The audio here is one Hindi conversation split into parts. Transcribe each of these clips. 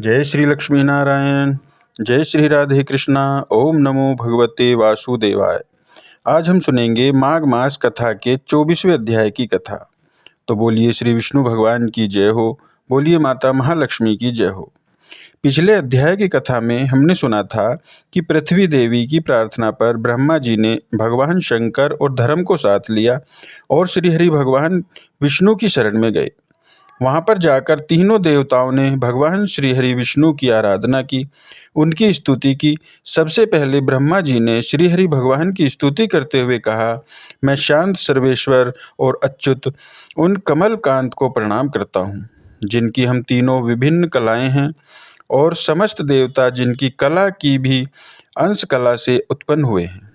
जय श्री लक्ष्मी नारायण। जय श्री राधे कृष्णा। ओम नमो भगवते वासुदेवाय। आज हम सुनेंगे माघ मास कथा के 24वें अध्याय की कथा। तो बोलिए श्री विष्णु भगवान की जय हो, बोलिए माता महालक्ष्मी की जय हो। पिछले अध्याय की कथा में हमने सुना था कि पृथ्वी देवी की प्रार्थना पर ब्रह्मा जी ने भगवान शंकर और धर्म को साथ लिया और श्रीहरि भगवान विष्णु की शरण में गए। वहां पर जाकर तीनों देवताओं ने भगवान श्री हरि विष्णु की आराधना की, उनकी स्तुति की। सबसे पहले ब्रह्मा जी ने श्री हरि भगवान की स्तुति करते हुए कहा, मैं शांत सर्वेश्वर और अच्युत उन कमल कांत को प्रणाम करता हूँ, जिनकी हम तीनों विभिन्न कलाएं हैं, और समस्त देवता जिनकी कला की भी अंश कला से उत्पन्न हुए हैं।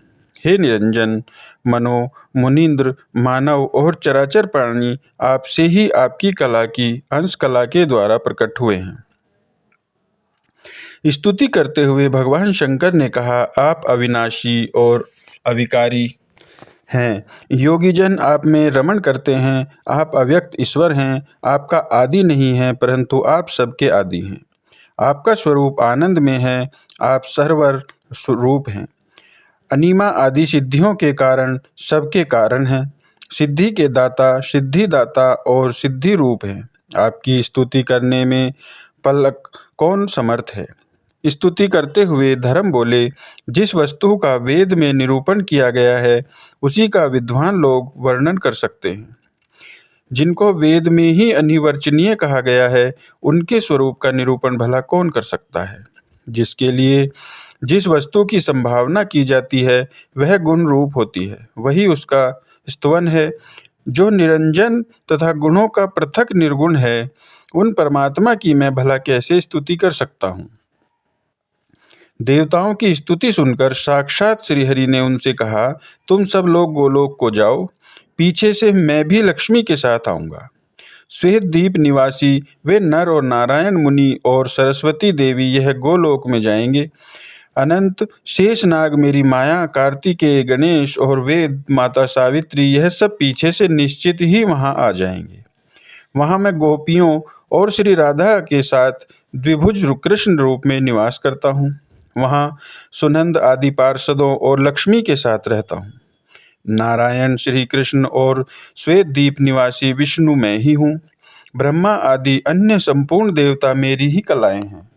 हे निरंजन, मनो, मुनीन्द्र, मानव और चराचर प्राणी आपसे ही आपकी कला की अंश कला के द्वारा प्रकट हुए हैं। स्तुति करते हुए भगवान शंकर ने कहा, आप अविनाशी और अविकारी हैं। योगीजन आप में रमण करते हैं। आप अव्यक्त ईश्वर हैं। आपका आदि नहीं है, परंतु आप सबके आदि हैं। आपका स्वरूप आनंद में है। आप सर्वर स्वरूप हैं। अनिमा आदि सिद्धियों के कारण सबके कारण हैं। सिद्धि के दाता, सिद्धिदाता और सिद्धि रूप हैं। आपकी स्तुति करने में पलक कौन समर्थ है। स्तुति करते हुए धर्म बोले, जिस वस्तु का वेद में निरूपण किया गया है उसी का विद्वान लोग वर्णन कर सकते हैं। जिनको वेद में ही अनिर्वचनीय कहा गया है उनके स्वरूप का निरूपण भला कौन कर सकता है। जिसके लिए जिस वस्तु की संभावना की जाती है वह गुण रूप होती है, वही उसका स्तवन है। जो निरंजन तथा गुणों का पृथक निर्गुण है, उन परमात्मा की मैं भला कैसे स्तुति कर सकता हूँ। देवताओं की स्तुति सुनकर साक्षात श्रीहरि ने उनसे कहा, तुम सब लोग गोलोक को जाओ, पीछे से मैं भी लक्ष्मी के साथ आऊंगा। श्वेत द्वीप निवासी वे नर और नारायण मुनि और सरस्वती देवी यह गोलोक में जाएंगे। अनंत शेषनाग, मेरी माया, कार्तिकेय, गणेश और वेद माता सावित्री यह सब पीछे से निश्चित ही वहां आ जाएंगे। वहां मैं गोपियों और श्री राधा के साथ द्विभुज कृष्ण रूप में निवास करता हूँ। वहां सुनंद आदि पार्षदों और लक्ष्मी के साथ रहता हूँ। नारायण, श्री कृष्ण और श्वेत द्वीप निवासी विष्णु मैं ही हूँ। ब्रह्मा आदि अन्य संपूर्ण देवता मेरी ही कलाएं हैं।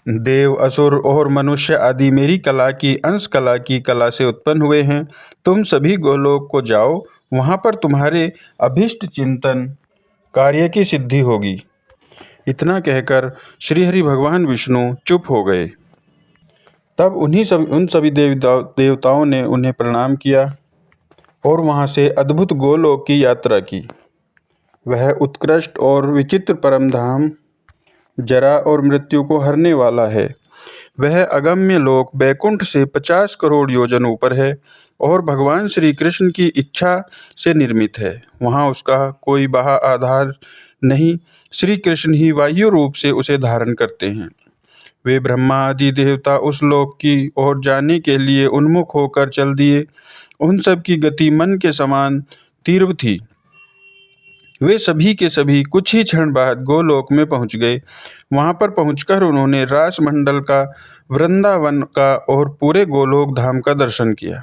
देव, असुर और मनुष्य आदि मेरी कला की अंश कला की कला से उत्पन्न हुए हैं। तुम सभी गोलोक को जाओ, वहां पर तुम्हारे अभिष्ट चिंतन कार्य की सिद्धि होगी। इतना कहकर श्रीहरि भगवान विष्णु चुप हो गए। तब उन सभी देवताओं ने उन्हें प्रणाम किया और वहां से अद्भुत गोलोक की यात्रा की। वह उत्कृष्ट और विचित्र परम धाम जरा और मृत्यु को हरने वाला है। वह अगम्य लोक बैकुंठ से 50 करोड़ योजन ऊपर है और भगवान श्री कृष्ण की इच्छा से निर्मित है। वहाँ उसका कोई बाह्य आधार नहीं, श्री कृष्ण ही वायु रूप से उसे धारण करते हैं। वे ब्रह्मा आदि देवता उस लोक की ओर जाने के लिए उन्मुख होकर चल दिए। उन सब की गति मन के समान तीव्र थी। वे सभी के सभी कुछ ही क्षण बाद गोलोक में पहुंच गए। वहां पर पहुंचकर उन्होंने रास मंडल का, वृंदावन का और पूरे गोलोक धाम का दर्शन किया।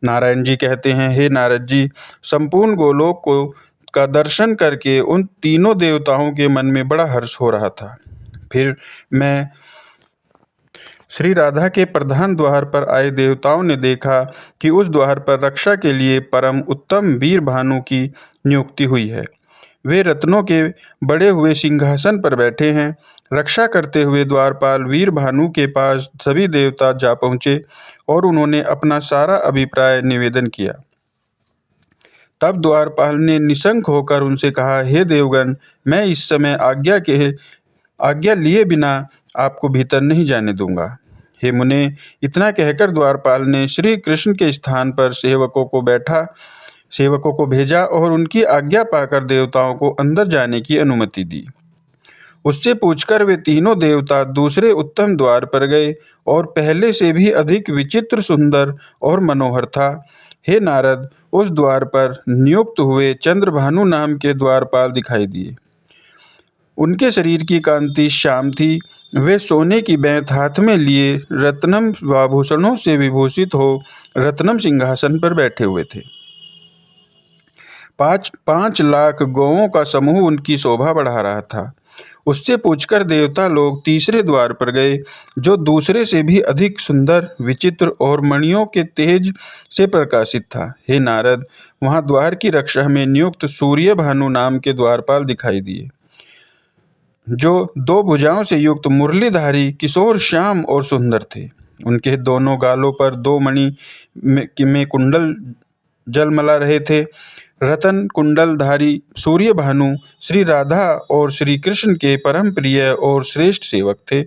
नारायण जी कहते हैं, हे नारद जी, संपूर्ण गोलोक को का दर्शन करके उन तीनों देवताओं के मन में बड़ा हर्ष हो रहा था। फिर मैं श्री राधा के प्रधान द्वार पर आए देवताओं ने देखा कि उस द्वार पर रक्षा के लिए परम उत्तम वीर भानु की नियुक्ति हुई है। वे रत्नों के बड़े हुए सिंहासन पर बैठे हैं। रक्षा करते हुए द्वारपाल वीर भानु के पास सभी देवता जा पहुँचे और उन्होंने अपना सारा अभिप्राय निवेदन किया। तब द्वारपाल ने निशंक होकर उनसे कहा, हे देवगण, मैं इस समय आज्ञा लिए बिना आपको भीतर नहीं जाने दूंगा। हे मुने, इतना कहकर द्वारपाल ने श्री कृष्ण के स्थान पर सेवकों को भेजा और उनकी आज्ञा पाकर देवताओं को अंदर जाने की अनुमति दी। उससे पूछकर वे तीनों देवता दूसरे उत्तम द्वार पर गए और पहले से भी अधिक विचित्र, सुंदर और मनोहर था। हे नारद, उस द्वार पर नियुक्त हुए चंद्रभानु नाम के द्वारपाल दिखाई दिए। उनके शरीर की कांति श्याम थी। वे सोने की बेंत हाथ में लिए रत्नम आभूषणों से विभूषित हो रत्नम सिंहासन पर बैठे हुए थे। 5 लाख गौओं का समूह उनकी शोभा बढ़ा रहा था। उससे पूछकर देवता लोग तीसरे द्वार पर गए, जो दूसरे से भी अधिक सुंदर, विचित्र और मणियों के तेज से प्रकाशित था। हे नारद, वहां द्वार की रक्षा में नियुक्त सूर्य भानु नाम के द्वारपाल दिखाई दिए, जो 2 भुजाओं से युक्त मुरलीधारी किशोर श्याम और सुंदर थे। उनके दोनों गालों पर 2 मणि में कुंडल जलमला रहे थे। रतन कुंडलधारी सूर्य भानु श्री राधा और श्री कृष्ण के परम प्रिय और श्रेष्ठ सेवक थे।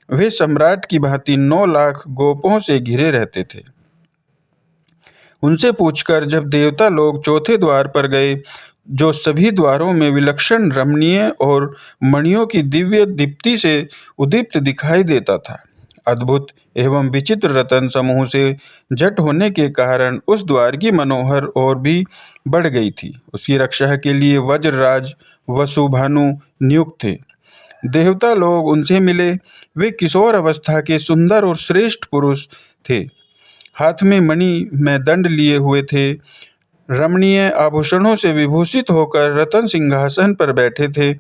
वे सम्राट की भांति 9 लाख गोपों से घिरे रहते थे। उनसे पूछकर जब देवता लोग चौथे द्वार पर गए, जो सभी द्वारों में विलक्षण, रमणीय और मणियों की दिव्य दीप्ति से उद्दीप्त दिखाई देता था, अद्भुत एवं विचित्र रतन समूह से जट होने के कारण उस द्वार की मनोहर और भी बढ़ गई थी। उसकी रक्षा के लिए वज्रराज वसुभानु नियुक्त थे। देवता लोग उनसे मिले। वे किशोर अवस्था के सुंदर और श्रेष्ठ पुरुष थे। हाथ में मणि में दंड लिए हुए थे। रमणीय आभूषणों से विभूषित होकर रतन सिंहासन पर बैठे थे।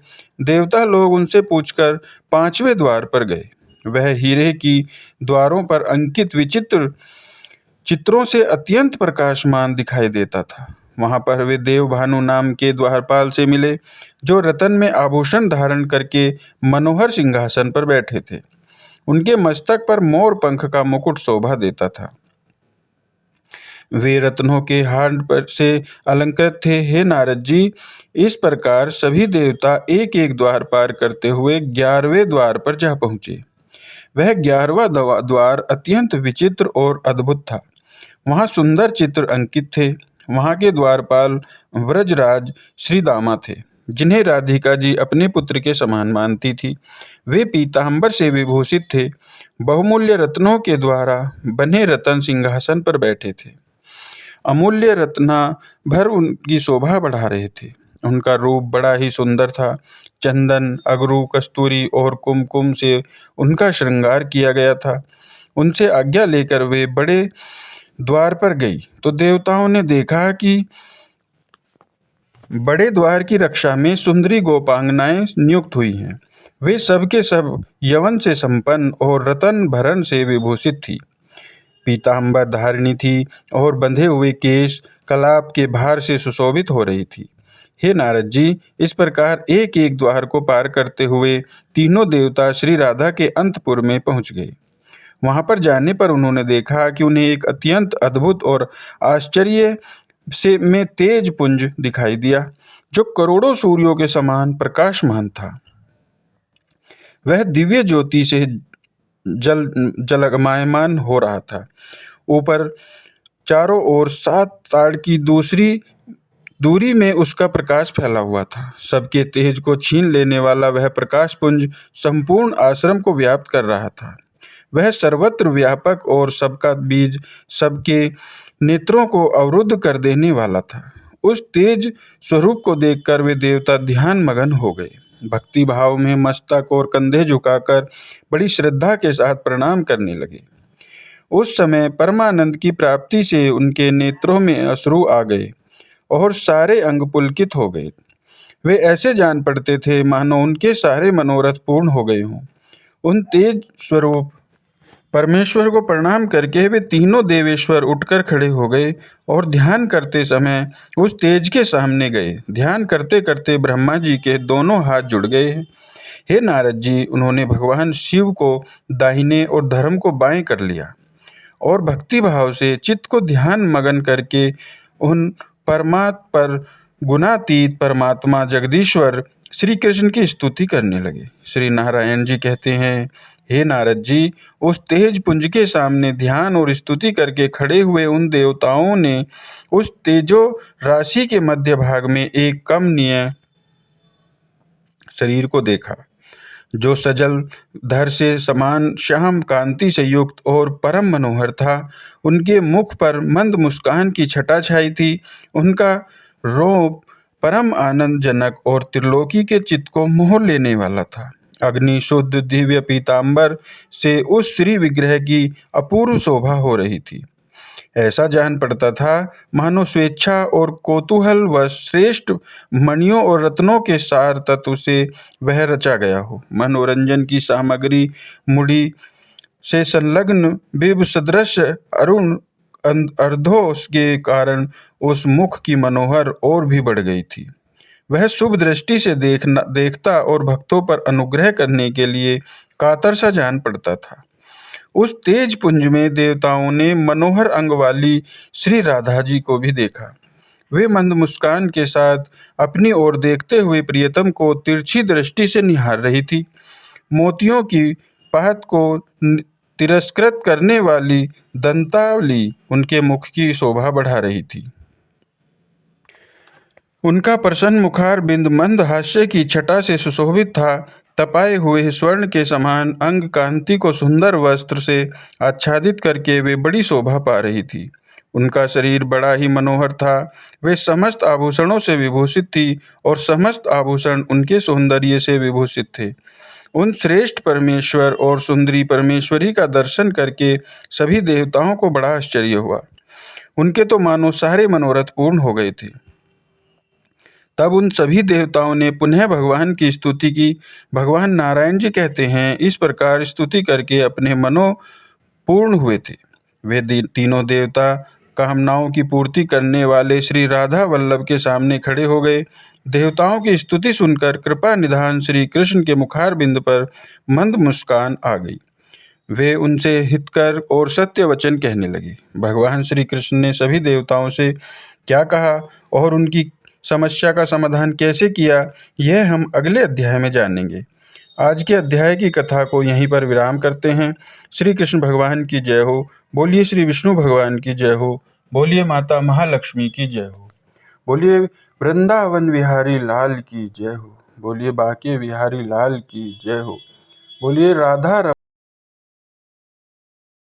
देवता लोग उनसे पूछकर 5वें द्वार पर गए। वह हीरे की द्वारों पर अंकित विचित्र चित्रों से अत्यंत प्रकाशमान दिखाई देता था। वहां पर वे देवभानु नाम के द्वारपाल से मिले, जो रतन में आभूषण धारण करके मनोहर सिंहासन पर बैठे थे। उनके मस्तक पर मोर पंख का मुकुट शोभा देता था। वे रत्नों के हार पर से अलंकृत थे। हे नारद जी, इस प्रकार सभी देवता एक एक द्वार पार करते हुए 11वें द्वार पर जा पहुंचे। वह 11वां द्वार अत्यंत विचित्र और अद्भुत था। वहां सुंदर चित्र अंकित थे। वहां के द्वारपाल व्रजराज श्री दामा थे, जिन्हें राधिका जी अपने पुत्र के समान मानती थी। वे पीतांबर से विभूषित थे। बहुमूल्य रत्नों के द्वारा बने रतन सिंहासन पर बैठे थे। अमूल्य रत्नाभर उनकी शोभा बढ़ा रहे थे। उनका रूप बड़ा ही सुंदर था। चंदन, अगरू, कस्तूरी और कुमकुम से उनका श्रृंगार किया गया था। उनसे आज्ञा लेकर वे बड़े द्वार पर गई तो देवताओं ने देखा कि बड़े द्वार की रक्षा में सुंदरी गोपांगनाएं नियुक्त हुई हैं। वे सब के सब यवन से संपन्न और रतन भरण से विभूषित थी। पीतांबर धारिणी थी और बंधे हुए केश कलाप के भार से सुशोभित हो रही थी। हे नारद जी, इस प्रकार एक एक द्वार को पार करते हुए तीनों देवता श्री राधा के अंतपुर में पहुंच गए। वहां पर जाने पर उन्होंने देखा कि उन्हें एक अत्यंत अद्भुत और आश्चर्य से में तेज पुंज दिखाई दिया, जो करोड़ों सूर्यों के समान प्रकाशमान था। वह दिव्य ज्योति से जलगमायमान हो रहा था। ऊपर चारों ओर 7 ताड़ की दूसरी दूरी में उसका प्रकाश फैला हुआ था। सबके तेज को छीन लेने वाला वह प्रकाश पुंज संपूर्ण आश्रम को व्याप्त कर रहा था। वह सर्वत्र व्यापक और सबका बीज, सबके नेत्रों को अवरुद्ध कर देने वाला था। उस तेज स्वरूप को देखकर वे देवता ध्यान मगन हो गए। भक्ति भाव में मस्तक और कंधे झुकाकर बड़ी श्रद्धा के साथ प्रणाम करने लगे। उस समय परमानंद की प्राप्ति से उनके नेत्रों में अश्रु आ गए और सारे अंग पुलकित हो गए। वे ऐसे जान पड़ते थे मानो उनके सारे मनोरथ पूर्ण हो गए हों। उन तेज स्वरूप परमेश्वर को प्रणाम करके वे तीनों देवेश्वर उठकर खड़े हो गए और ध्यान करते समय उस तेज के सामने गए। ध्यान करते करते ब्रह्मा जी के दोनों हाथ जुड़ गए। हे नारद जी, उन्होंने भगवान शिव को दाहिने और धर्म को बाएं कर लिया और भक्ति भाव से चित्त को ध्यान मगन करके उन पर गुणातीत परमात्मा जगदीश्वर श्री कृष्ण की स्तुति करने लगे। श्री नारायण जी कहते हैं, हे नारद जी, उस तेज पुंज के सामने ध्यान और स्तुति करके खड़े हुए उन देवताओं ने उस तेजो राशि के मध्य भाग में एक कमनीय शरीर को देखा, जो सजल धर से समान श्याम कांति से युक्त और परम मनोहर था। उनके मुख पर मंद मुस्कान की छटा छाई थी। उनका रूप परम आनंदजनक और त्रिलोकी के चित्त को मोह लेने वाला था। अग्नि शुद्ध दिव्य पीतांबर से उस श्री विग्रह की अपूर्व शोभा हो रही थी। ऐसा जान पड़ता था मानो स्वेच्छा और कौतूहल व श्रेष्ठ मणियों और रत्नों के सार तत्व से वह रचा गया हो। मनोरंजन की सामग्री मुड़ी से संलग्न बिंब सदृश अरुण अर्धों के कारण उस मुख की मनोहर और भी बढ़ गई थी। वह शुभ दृष्टि से देखता और भक्तों पर अनुग्रह करने के लिए कातर सा जान पड़ता था। उस तेज पुंज में देवताओं ने मनोहर अंग वाली श्री राधा जी को भी देखा। वे मंद मुस्कान के साथ अपनी ओर देखते हुए प्रियतम को तिरछी दृष्टि से निहार रही थी। मोतियों की पहत को तिरस्कृत करने वाली दंतावली उनके मुख की शोभा बढ़ा रही थी। उनका प्रसन्न मुखार बिंद मंद हास्य की छटा से सुशोभित था। तपाए हुए स्वर्ण के समान अंग कांति को सुंदर वस्त्र से आच्छादित करके वे बड़ी शोभा पा रही थी। उनका शरीर बड़ा ही मनोहर था। वे समस्त आभूषणों से विभूषित थी और समस्त आभूषण उनके सौंदर्य से विभूषित थे। उन श्रेष्ठ परमेश्वर और सुंदरी परमेश्वरी का दर्शन करके सभी देवताओं को बड़ा आश्चर्य हुआ। उनके तो मानो सारे मनोरथ पूर्ण हो गए थे। तब उन सभी देवताओं ने पुनः भगवान की स्तुति की। भगवान नारायण जी कहते हैं, इस प्रकार स्तुति करके अपने मनो पूर्ण हुए थे। वे तीनों देवता कामनाओं की पूर्ति करने वाले श्री राधा वल्लभ के सामने खड़े हो गए। देवताओं की स्तुति सुनकर कृपा निधान श्री कृष्ण के मुखार बिंद पर मंद मुस्कान आ गई। वे उनसे हितकर और सत्य वचन कहने लगे। भगवान श्री कृष्ण ने सभी देवताओं से क्या कहा और उनकी समस्या का समाधान कैसे किया, यह हम अगले अध्याय में जानेंगे। आज के अध्याय की कथा को यहीं पर विराम करते हैं। श्री कृष्ण भगवान की जय हो। बोलिए श्री विष्णु भगवान की जय हो। बोलिए माता महालक्ष्मी की जय हो। बोलिए वृंदावन विहारी लाल की जय हो। बोलिए बांके बिहारी लाल की जय हो। बोलिए राधा